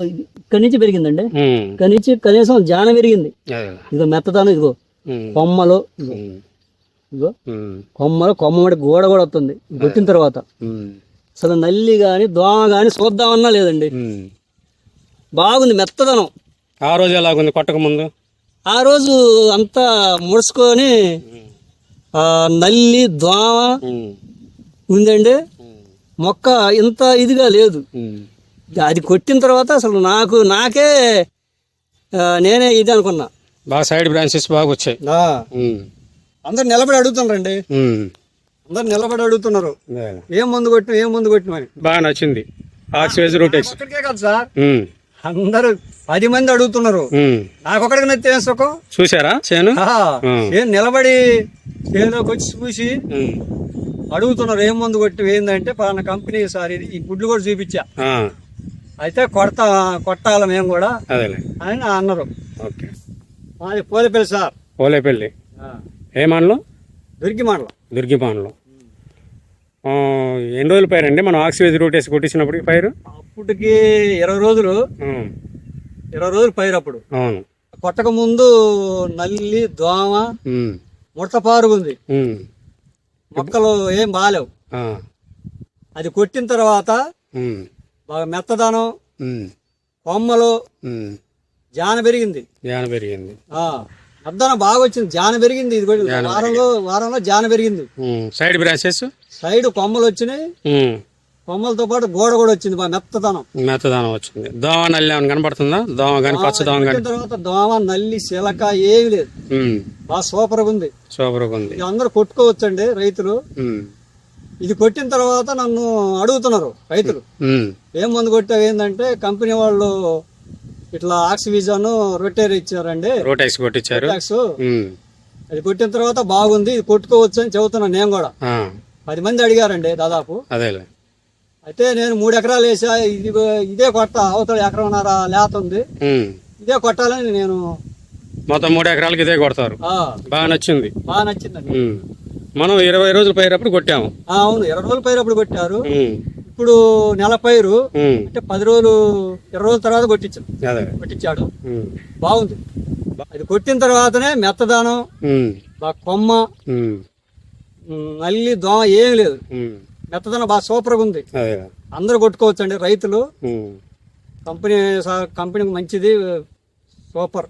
ఇక్కడి నుంచి పెరిగిందండి. ఇక్కడి నుంచి కనీసం జాన పెరిగింది. ఇదిగో మెత్తదానం, ఇదిగో కొమ్మలు, ఇదిగో కొమ్మలు, కొమ్మడి గోడ కూడా వస్తుంది కొట్టిన తర్వాత. అసలు నల్లి గాని దోమ గాని చూద్దామన్నా లేదండి. బాగుంది మెత్తదనం. ఆ రోజు ఎలాగుంది కొట్టక ముందు? ఆ రోజు అంతా ముడుచుకొని నల్లి దోమ ఉందండి. మొక్క ఇంత ఇదిగా లేదు. అది కొట్టిన తర్వాత అసలు నాకే నేనే ఇది అనుకున్నా. బాగా సైడ్ బ్రాంచెస్ బాగా వచ్చాయి. అందరు నిలబడి అడుగుతున్నారండి. అందరు నిలబడి అడుగుతున్నారు ఏం మందు కొట్టిన బాగా నచ్చింది. ఆక్సివేజ్ రూటెక్స్ ఒక్కడికే కాదు సార్, అందరూ 10 మంది అడుగుతున్నారు. నాకు ఒకటికి నచ్చే సుఖం. చూసారా చేను? నిలబడి చేనులోకి వచ్చి చూసి అడుగుతున్నారు ఏం మందు కొట్టి ఏందంటే పలానా కంపెనీ సార్ ఇది. ఈ గుడ్లు కూడా చూపించా. అయితే కొట్టాల మేము కూడా అని అన్నారు. అది పోలేపల్లి సార్. పోలేపల్లి ఏ మండలం? దుర్గి మండలం. దుర్గి మండలం. ఎన్ని రోజులు పైరండి మనం ఆక్సివేజ్ రూటేసి కొట్టించినప్పుడు పైరు? అప్పటికి 20 రోజులు. 20 రోజులు పైరు. అప్పుడు అవును. కొట్టక ముందు నల్లి దోమ ముడతపారు ఉంది, మొక్కలు ఏం బాలేవు. అది కొట్టిన తర్వాత బాగా మెత్తదనం, కొమ్మలు, జాన పెరిగింది. మెత్తదనం బాగా వచ్చింది, జాన పెరిగింది. ఇది వారంలో జాన పెరిగింది. సైడ్ బ్రాంచెస్, సైడ్ కొమ్మలు వచ్చినాయి. కొమ్మలతో పాటు గోడ కూడా వచ్చింది. బాగా మెత్తదనం వచ్చింది. దోమ నల్లి ఏమైనా కనపడుతుందా? దోమ కానీ పచ్చ దోమ కానీ? తర్వాత దోమ నల్లి శిలక ఏమి లేదు. బాగా సూపర్ గా ఉంది. అందరూ కొట్టుకోవచ్చండి రైతులు. ఇది కొట్టిన తర్వాత నన్ను అడుగుతున్నారు రైతులు ఏం మందు కొట్టావు ఏంటంటే కంపెనీ వాళ్ళు ఇట్లా ఆక్సివిజన్ రొటేర్ ఇచ్చారండి. రోటెక్స్ కొట్టించారు. అది కొట్టిన తర్వాత బాగుంది, ఇది కొట్టుకోవచ్చు అని చెబుతున్నాను. నేను కూడా 10 మంది అడిగారండి దాదాపు. అయితే నేను 3 ఎకరాలు వేసా. ఇదే కొట్ట, అవతల 1.5 ఎకరం లేత ఉంది, ఇదే కొట్టాలని నేను మొత్తం 3 ఎకరాలకి ఇదే కొడతారు. బాగా నచ్చిందండి. మనం 20 రోజుల పైరప్పుడు కొట్టాము. అవును, 20 రోజుల పైరప్పుడు కొట్టారు. ఇప్పుడు నెల పైరు అంటే 10 రోజులు 20 రోజుల తర్వాత కొట్టించాడు. బాగుంది. అది కొట్టిన తర్వాతనే మెత్తదానం, బాగా కొమ్మ, నల్లి దోమ ఏమి లేదు. మెత్తదనం బాగా సూపర్గా ఉంది. అందరూ కొట్టుకోవచ్చండి రైతులు. కంపెనీ మంచిది, సూపర్.